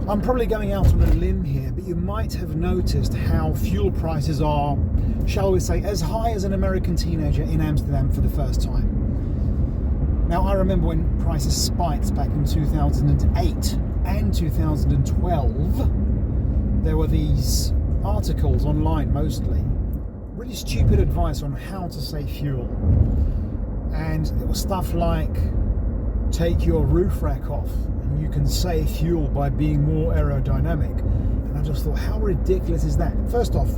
I'm probably going out on a limb here, but you might have noticed how fuel prices are, shall we say, as high as an American teenager in Amsterdam for the first time. Now, I remember when prices spiked back in 2008 and 2012, there were these articles online mostly, really stupid advice on how to save fuel. And it was stuff like, take your roof rack off and you can save fuel by being more aerodynamic. And I just thought, how ridiculous is that? First off,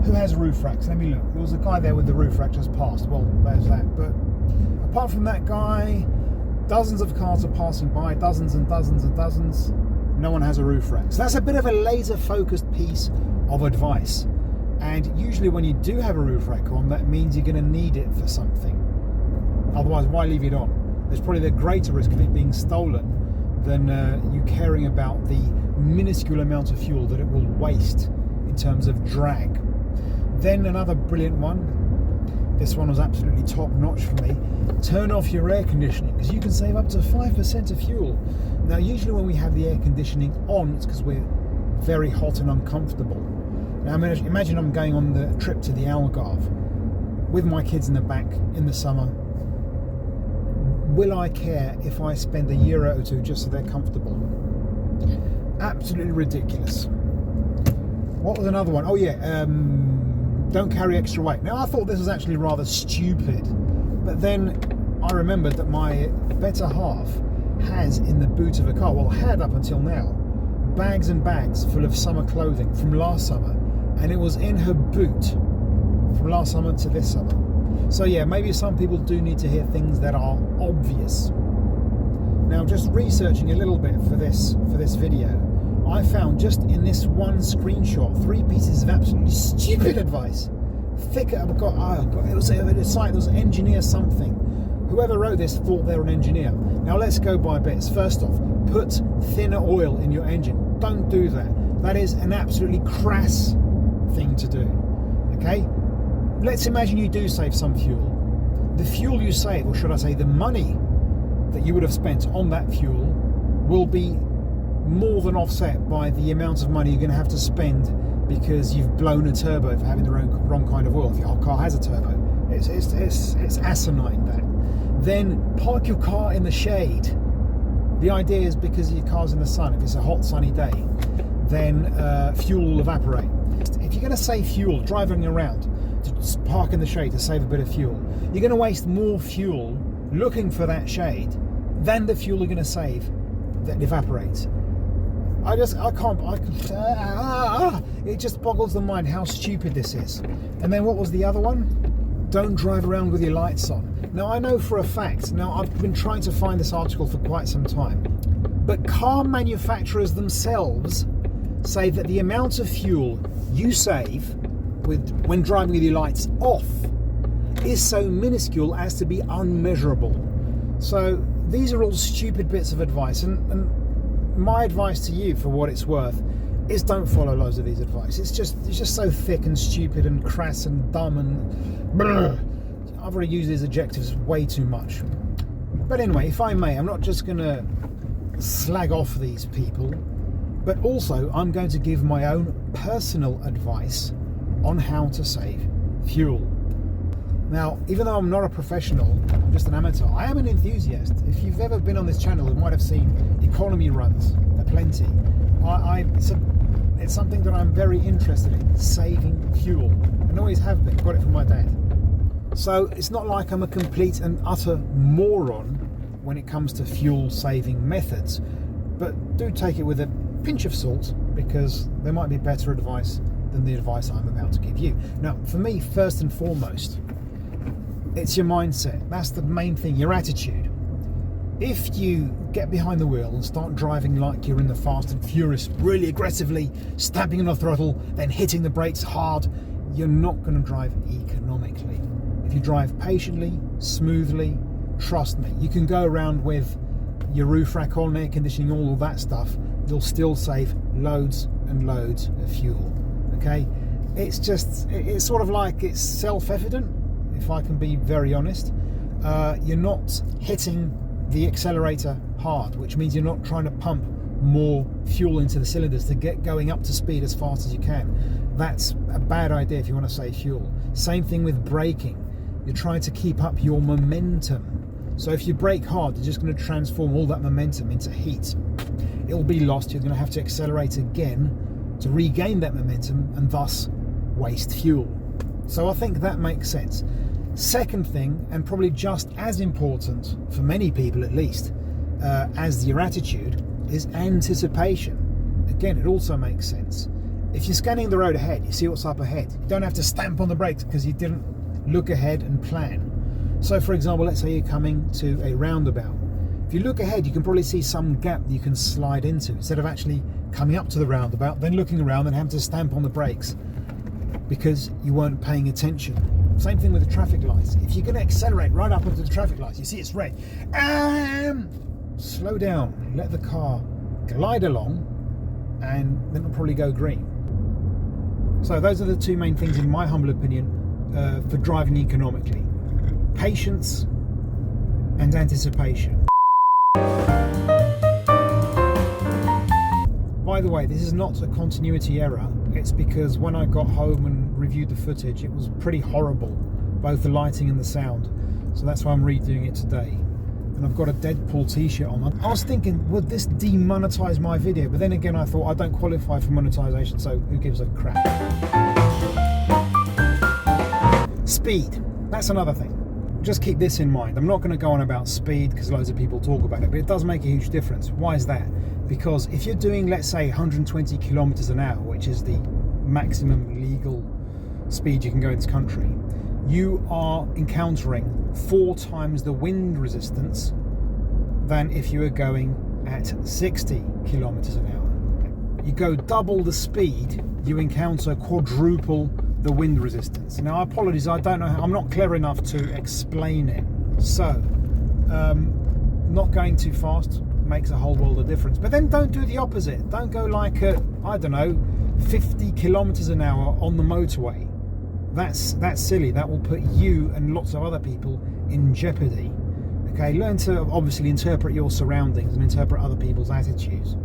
who has roof racks? Let me look. There was a guy there with the roof rack just passed. Well, there's that. But apart from that guy, dozens of cars are passing by, dozens and dozens and dozens. No one has a roof rack. So that's a bit of a laser focused piece of advice. And usually when you do have a roof rack on, that means you're going to need it for something. Otherwise, why leave it on? There's probably the greater risk of it being stolen than you caring about the minuscule amount of fuel that it will waste in terms of drag. Then another brilliant one, this one was absolutely top notch for me, turn off your air conditioning because you can save up to 5% of fuel. Now usually when we have the air conditioning on, it's because we're very hot and uncomfortable. Now imagine I'm going on the trip to the Algarve with my kids in the back in the summer. Will I care if I spend €1 or two just so they're comfortable? Absolutely ridiculous. What was another one? Oh yeah, don't carry extra weight. Now I thought this was actually rather stupid, but then I remembered that my better half has in the boot of a car, well had up until now, bags and bags full of summer clothing from last summer, and it was in her boot from last summer to this summer. So yeah, maybe some people do need to hear things that are obvious. Now, just researching a little bit for this video, I found just in this one screenshot 3 pieces of absolutely stupid advice. It was a site that was engineer something. Whoever wrote this thought they were an engineer. Now let's go by bits. First off, put thinner oil in your engine. Don't do that. That is an absolutely crass thing to do. Okay? Let's imagine you do save some fuel. The fuel you save, or should I say the money that you would have spent on that fuel, will be more than offset by the amount of money you're going to have to spend because you've blown a turbo for having the wrong kind of oil. If your car has a turbo, it's asinine that. Then park your car in the shade. The idea is because your car's in the sun, if it's a hot sunny day, then fuel will evaporate. If you're going to save fuel driving around, to park in the shade to save a bit of fuel, you're going to waste more fuel looking for that shade than the fuel you're going to save that evaporates. It just boggles the mind how stupid this is. And then what was the other one? Don't drive around with your lights on. Now I know for a fact, I've been trying to find this article for quite some time, but car manufacturers themselves say that the amount of fuel you save when driving with your lights off is so minuscule as to be unmeasurable. So these are all stupid bits of advice, and my advice to you, for what it's worth, is don't follow loads of these advice. It's just so thick and stupid and crass and dumb and bleh. I've already used these adjectives way too much. But anyway, if I may, I'm not just going to slag off these people, but also I'm going to give my own personal advice on how to save fuel. Now, even though I'm not a professional, I'm just an amateur, I am an enthusiast. If you've ever been on this channel, you might have seen economy runs aplenty. It's something that I'm very interested in, saving fuel, and always have been. Got it from my dad. So it's not like I'm a complete and utter moron when it comes to fuel saving methods, but do take it with a pinch of salt, because there might be better advice than the advice I'm about to give you. Now, for me, first and foremost, it's your mindset. That's the main thing, your attitude. If you get behind the wheel and start driving like you're in the Fast and Furious, really aggressively, stamping on the throttle, then hitting the brakes hard, you're not going to drive economically. If you drive patiently, smoothly, trust me, you can go around with your roof rack on, air conditioning, all of that stuff, you'll still save loads and loads of fuel. Okay, it's sort of like, it's self-evident, if I can be very honest. You're not hitting the accelerator hard, which means you're not trying to pump more fuel into the cylinders to get going up to speed as fast as you can. That's a bad idea if you want to save fuel. Same thing with braking. You're trying to keep up your momentum. So if you brake hard, you're just going to transform all that momentum into heat. It will be lost. You're going to have to accelerate again to regain that momentum and thus waste fuel. So I think that makes sense. Second thing, and probably just as important for many people at least, as your attitude, is anticipation. Again, it also makes sense. If you're scanning the road ahead, you see what's up ahead. You don't have to stamp on the brakes because you didn't look ahead and plan. So for example, let's say you're coming to a roundabout. If you look ahead, you can probably see some gap that you can slide into instead of actually coming up to the roundabout, then looking around and having to stamp on the brakes because you weren't paying attention. Same thing with the traffic lights. If you're going to accelerate right up into the traffic lights, you see it's red, slow down, let the car glide along, and then it'll probably go green. So those are the two main things, in my humble opinion, for driving economically: patience and anticipation. By the way, this is not a continuity error. It's because when I got home and reviewed the footage, it was pretty horrible, both the lighting and the sound. So that's why I'm redoing it today. And I've got a Deadpool t-shirt on. I was thinking, would this demonetize my video? But then again, I thought I don't qualify for monetization, so who gives a crap? Speed, that's another thing. Just keep this in mind. I'm not going to go on about speed because loads of people talk about it, but it does make a huge difference. Why is that? Because if you're doing, let's say, 120 kilometers an hour, which is the maximum legal speed you can go in this country, you are encountering 4 times the wind resistance than if you were going at 60 kilometers an hour. You go double the speed, you encounter quadruple the wind resistance. Now, I apologize, I don't know how, I'm not clever enough to explain it. So, not going too fast makes a whole world of difference. But then don't do the opposite. Don't go like at, I don't know, 50 kilometers an hour on the motorway. That's silly. That will put you and lots of other people in jeopardy. Okay, learn to obviously interpret your surroundings and interpret other people's attitudes.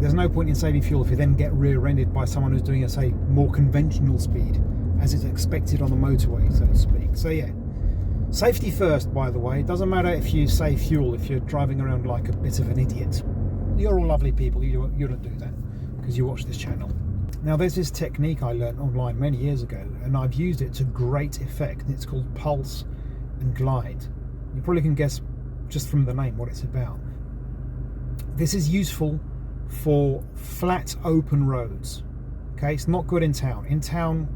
There's no point in saving fuel if you then get rear-ended by someone who's doing a, say, more conventional speed, as is expected on the motorway, so to speak. So yeah, safety first, by the way. It doesn't matter if you save fuel if you're driving around like a bit of an idiot. You're all lovely people, you don't do that because you watch this channel. Now, there's this technique I learned online many years ago, and I've used it to great effect. It's called pulse and glide. You probably can guess just from the name what it's about. This is useful for flat open roads. Okay, it's not good in town. In town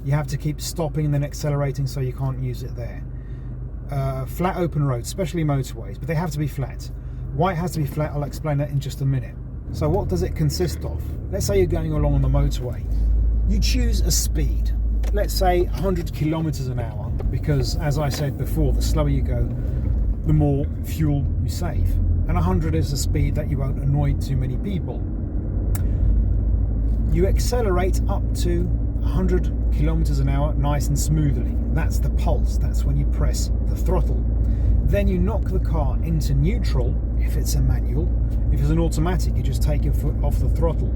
you have to keep stopping and then accelerating, so you can't use it there. Flat open roads, especially motorways, but they have to be flat. Why it has to be flat, I'll explain that in just a minute. So what does it consist of? Let's say you're going along on the motorway. You choose a speed, let's say 100 kilometers an hour, because as I said before, the slower you go, the more fuel you save. And 100 is a speed that you won't annoy too many people. You accelerate up to 100 kilometers an hour nice and smoothly. That's the pulse. That's when you press the throttle. Then you knock the car into neutral if it's a manual. If it's an automatic, you just take your foot off the throttle.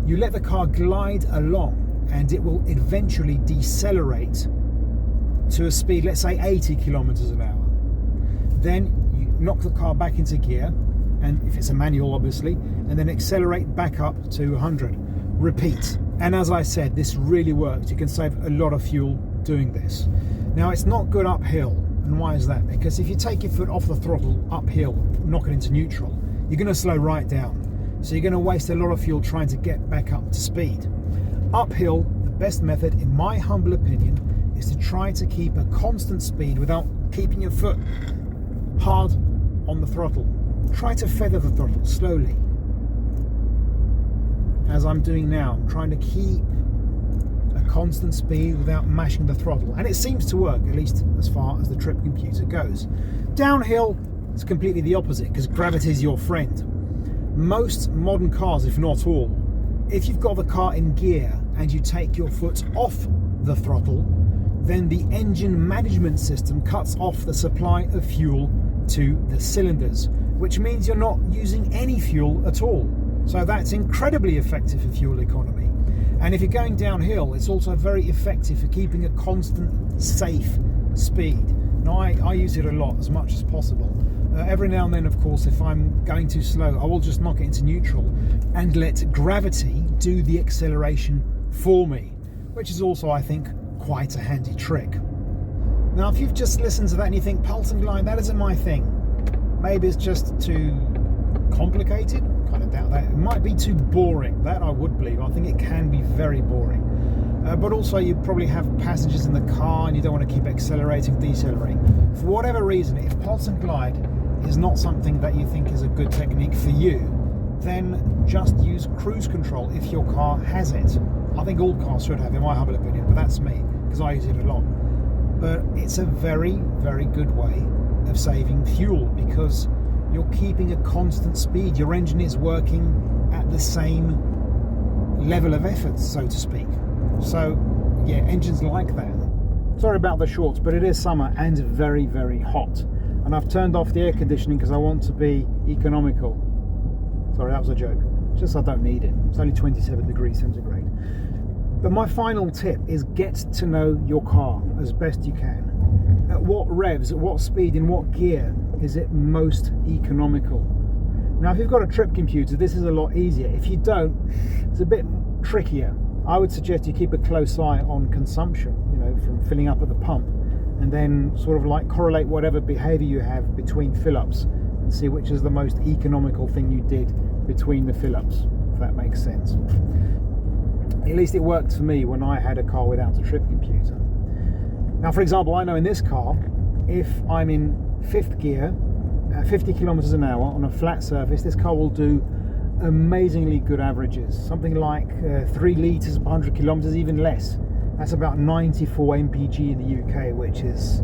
You let the car glide along and it will eventually decelerate to a speed, let's say 80 kilometers an hour. Then knock the car back into gear, and if it's a manual obviously, and then accelerate back up to 100. Repeat. And as I said, this really works. You can save a lot of fuel doing this. Now, it's not good uphill. And why is that? Because if you take your foot off the throttle uphill, knock it into neutral, you're going to slow right down. So you're going to waste a lot of fuel trying to get back up to speed. Uphill, the best method, in my humble opinion, is to try to keep a constant speed without keeping your foot hard on the throttle. Try to feather the throttle slowly, as I'm doing now. I'm trying to keep a constant speed without mashing the throttle, and it seems to work, at least as far as the trip computer goes. Downhill, it's completely the opposite, because gravity is your friend. Most modern cars, if not all, if you've got the car in gear and you take your foot off the throttle, then the engine management system cuts off the supply of fuel to the cylinders, which means you're not using any fuel at all. So that's incredibly effective for fuel economy. And if you're going downhill, it's also very effective for keeping a constant, safe speed. Now, I use it a lot, as much as possible. Every now and then, of course, if I'm going too slow, I will just knock it into neutral and let gravity do the acceleration for me, which is also, I think, quite a handy trick. Now, if you've just listened to that and you think, pulse and glide, that isn't my thing, maybe it's just too complicated. Kind of doubt that. It might be too boring. That I would believe. I think it can be very boring. But also you probably have passengers in the car and you don't want to keep accelerating, decelerating. For whatever reason, if pulse and glide is not something that you think is a good technique for you, then just use cruise control if your car has it. I think all cars should have, in my humble opinion, but that's me, because I use it a lot. But it's a very, very good way of saving fuel, because you're keeping a constant speed. Your engine is working at the same level of effort, so to speak. So, yeah, engines like that. Sorry about the shorts, but it is summer and very, very hot. And I've turned off the air conditioning because I want to be economical. Sorry, that was a joke. Just I don't need it. It's only 27 degrees centigrade. But my final tip is get to know your car as best you can. At what revs, at what speed, in what gear is it most economical? Now, if you've got a trip computer, this is a lot easier. If you don't, it's a bit trickier. I would suggest you keep a close eye on consumption, from filling up at the pump, and then sort of like correlate whatever behavior you have between fill-ups and see which is the most economical thing you did between the fill-ups, if that makes sense. At least it worked for me when I had a car without a trip computer. Now, for example, I know in this car, if I'm in 5th gear at 50 kilometers an hour on a flat surface, this car will do amazingly good averages, something like 3 litres per 100 kilometers, even less. That's about 94 mpg in the UK, which is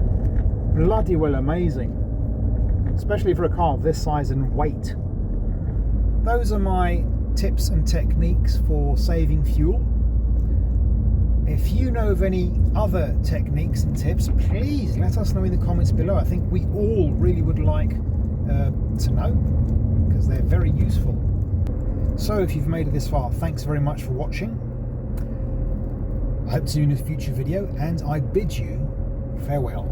bloody well amazing, especially for a car of this size and weight. Those are my tips and techniques for saving fuel. If you know of any other techniques and tips, please let us know in the comments below. I think we all really would like to know, because they're very useful. So if you've made it this far, thanks very much for watching. I hope to see you in a future video, and I bid you farewell.